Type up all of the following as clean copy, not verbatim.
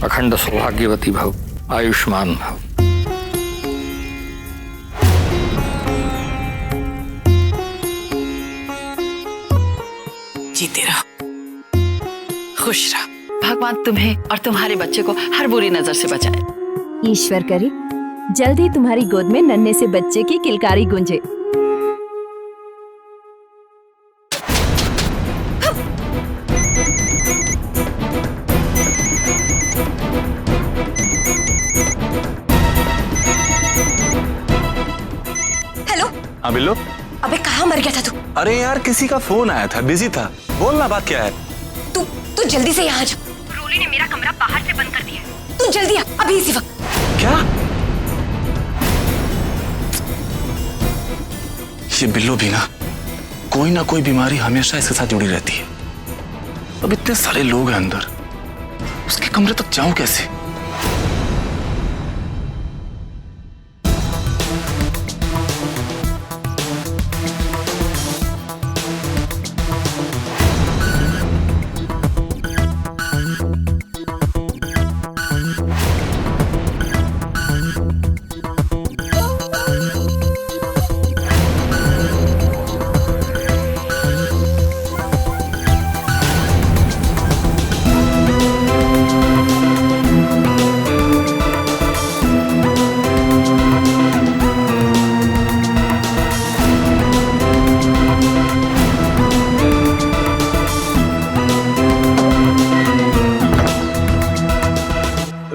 अखंड सौभाग्यवती भव, आयुष्मान भव। जीते रहो, खुश रहो। भगवान तुम्हें और तुम्हारे बच्चे को हर बुरी नजर से बचाए। ईश्वर करे जल्दी तुम्हारी गोद में नन्हे से बच्चे की किलकारी गूंजे। हेलो। हाँ बिल्लो। अबे कहाँ मर गया था तू? अरे यार किसी का फोन आया था, बिजी था। बोलना बात क्या है? तू जल्दी से यहाँ आ जा। रोली ने मेरा कमरा बाहर से बंद कर दिया है। तू जल्दी आ, अभी इसी वक्त। क्या? ये बिल्लो भी ना कोई बीमारी हमेशा इसके साथ जुड़ी रहती है। अब इतने सारे लोग हैं अंदर, उसके कमरे तक जाऊं कैसे?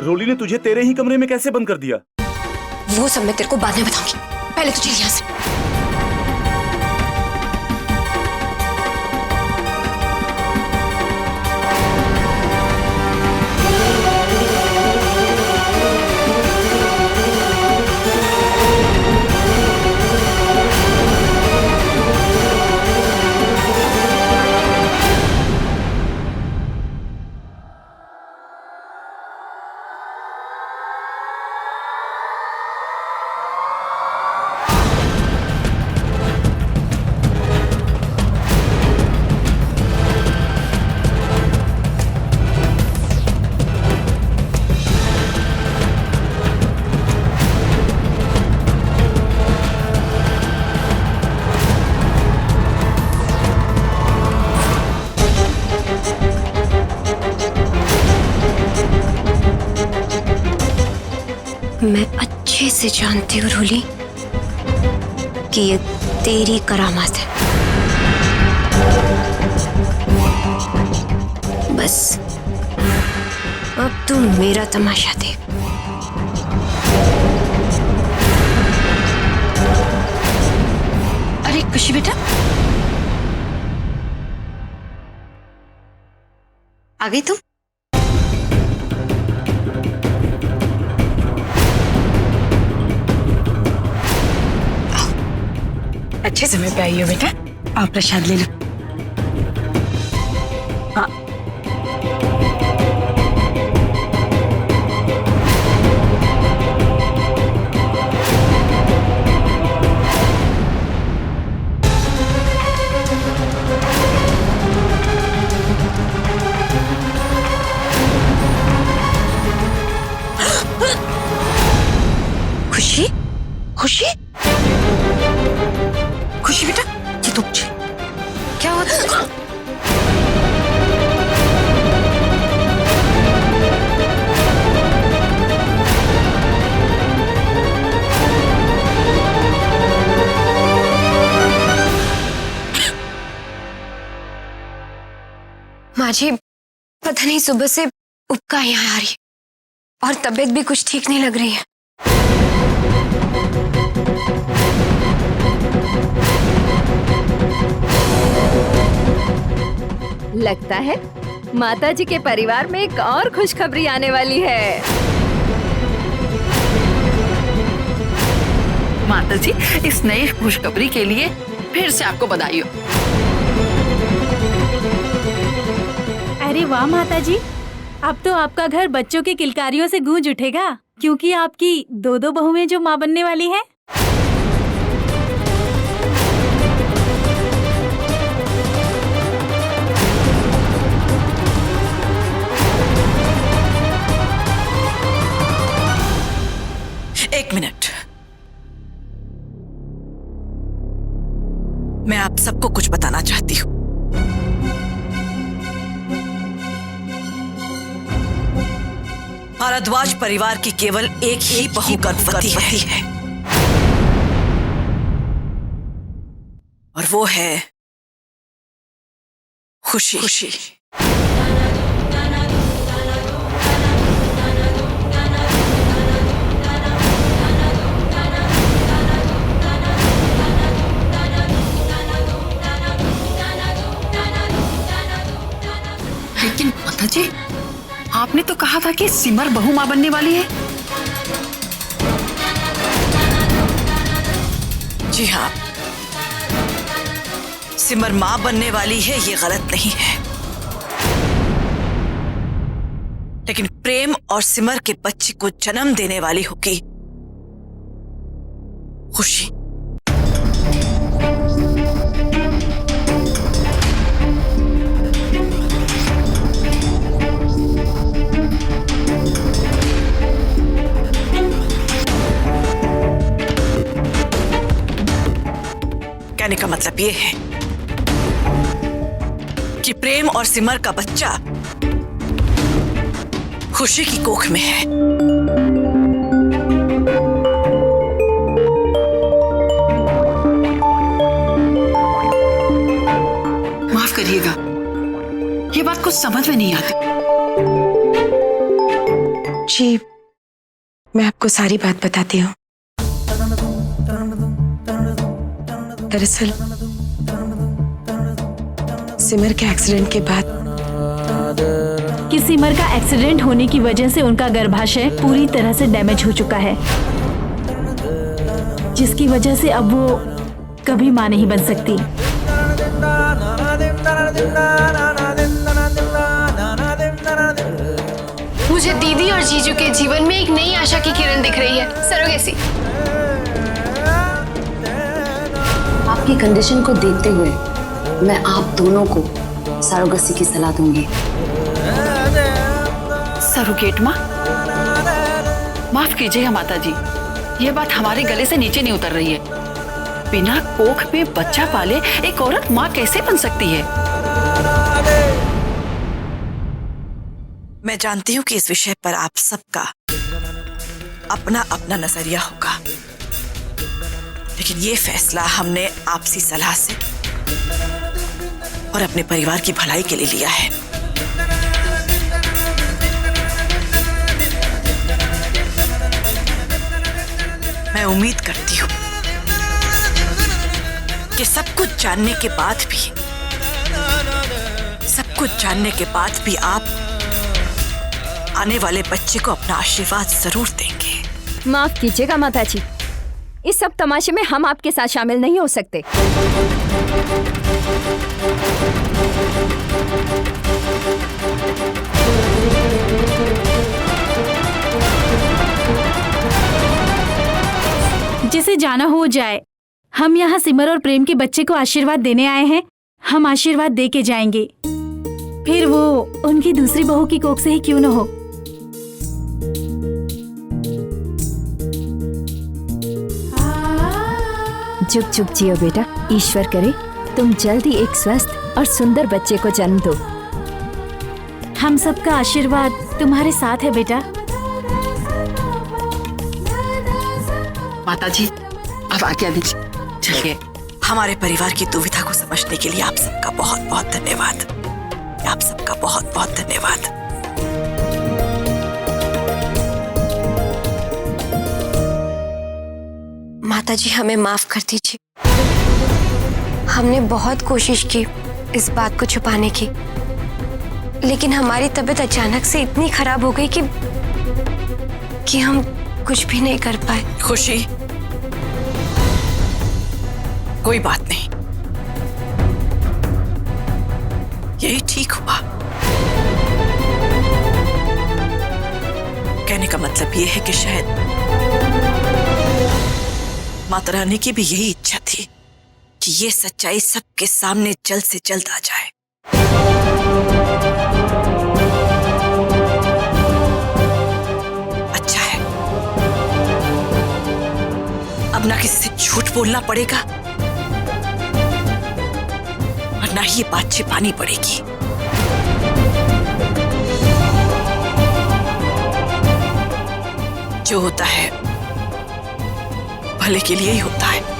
रोली ने तुझे तेरे ही कमरे में कैसे बंद कर दिया? वो सब मैं तेरे को बाद में बताऊंगी, पहले तो चल यहाँ से। मैं अच्छे से जानती हूँ रोली कि ये तेरी करामात है। बस अब तू मेरा तमाशा देख। अरे खुशी बेटा, आ गई तुम? अच्छे समय पे आई हो बेटा, आप प्रसाद ले लो। हाँ। खुशी, खुशी, खुशी बेटा, ये तो क्या होता है? माझी पता नहीं सुबह से उपका यहाँ आ रही है और तबीयत भी कुछ ठीक नहीं लग रही है। लगता है माताजी के परिवार में एक और खुशखबरी आने वाली है। माताजी, इस नई खुशखबरी के लिए फिर से आपको बधाई हो। अरे वाह माताजी, अब तो आपका घर बच्चों की किलकारियों से गूंज उठेगा, क्योंकि आपकी दो बहुएं जो मां बनने वाली है। मैं आप सबको कुछ बताना चाहती हूँ। भारद्वाज परिवार की केवल एक ही बहू गर्भवती है और वो है खुशी। लेकिन माता जी, आपने तो कहा था कि सिमर बहू मां बनने वाली है। जी हाँ, सिमर मां बनने वाली है, ये गलत नहीं है। लेकिन प्रेम और सिमर के बच्चे को जन्म देने वाली होगी खुशी। कहने का मतलब ये है कि प्रेम और सिमर का बच्चा खुशी की कोख में है। माफ करिएगा, ये बात कुछ समझ में नहीं आती। जी, मैं आपको सारी बात बताती हूँ। दरअसल सिमर के एक्सीडेंट के बाद कि सिमर का एक्सीडेंट होने की वजह से उनका गर्भाशय पूरी तरह से डैमेज हो चुका है, जिसकी वजह से अब वो कभी मां नहीं बन सकती। मुझे दीदी और जीजू के जीवन में एक नई आशा की किरण दिख रही है। सरोगेसी। आपकी कंडीशन को देखते हुए मैं आप दोनों को सरोगेसी की सलाह दूंगी। सरोगेट माँ? माफ कीजिएगा माता जी, ये बात हमारे गले से नीचे नहीं उतर रही है। बिना कोख में बच्चा पाले एक औरत माँ कैसे बन सकती है? मैं जानती हूँ कि इस विषय पर आप सबका अपना अपना नजरिया होगा, लेकिन ये फैसला हमने आपसी सलाह से और अपने परिवार की भलाई के लिए लिया है। मैं उम्मीद करती हूँ कि सब कुछ जानने के बाद भी आप आने वाले बच्चे को अपना आशीर्वाद जरूर देंगे। माफ कीजिएगा माता जी, इस सब तमाशे में हम आपके साथ शामिल नहीं हो सकते। जिसे जाना हो जाए। हम यहाँ सिमर और प्रेम के बच्चे को आशीर्वाद देने आए हैं। हम आशीर्वाद दे के जाएंगे, फिर वो उनकी दूसरी बहू की कोख से ही क्यों न हो। जुग जुग जियो बेटा, ईश्वर करे तुम जल्द ही एक स्वस्थ और सुंदर बच्चे को जन्म दो। हम सबका आशीर्वाद तुम्हारे साथ है बेटा। माता जी, अब आज्ञा दीजिए, चलिए। हमारे परिवार की दुविधा को समझने के लिए आप सबका बहुत बहुत धन्यवाद। आप सबका बहुत बहुत धन्यवाद। माता जी, हमें माफ कर दीजिए। हमने बहुत कोशिश की इस बात को छुपाने की, लेकिन हमारी तबीयत अचानक से इतनी खराब हो गई कि हम कुछ भी नहीं कर पाए। खुशी, कोई बात नहीं, यही ठीक हुआ। कहने का मतलब यह है कि शायद माता रानी की भी यही इच्छा थी कि ये सच्चाई सबके सामने जल्द से जल्द आ जाए। अच्छा है, अब ना किसी से झूठ बोलना पड़ेगा वरना ये बात छिपानी पड़ेगी। जो होता है भले के लिए ही होता है।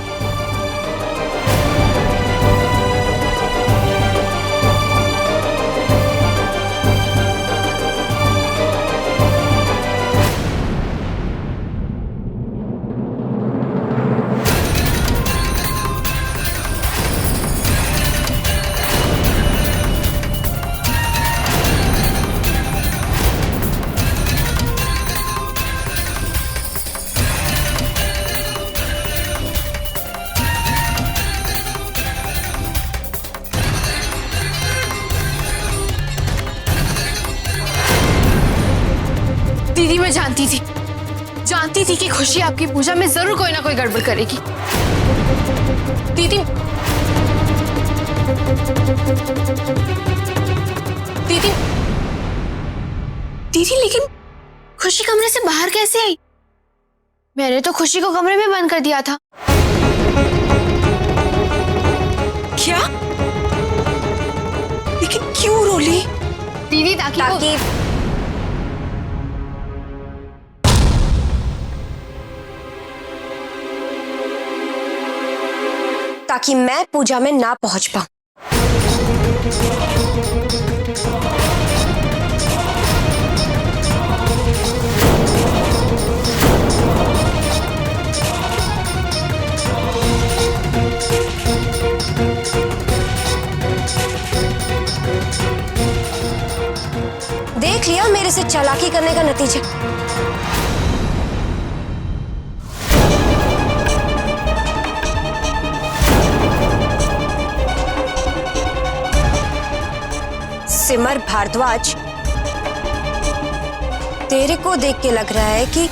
दीदी मैं जानती थी कि खुशी आपकी पूजा में जरूर कोई ना कोई गड़बड़ करेगी। दीदी दीदी दीदी लेकिन खुशी कमरे से बाहर कैसे आई? मैंने तो खुशी को कमरे में बंद कर दिया था। क्या? लेकिन क्यों रोली? दीदी ताकि ताकि मैं पूजा में ना पहुंच पाऊं। देख लिया मेरे से चालाकी करने का नतीजा। सिमर भारद्वाज, तेरे को देख के लग रहा है कि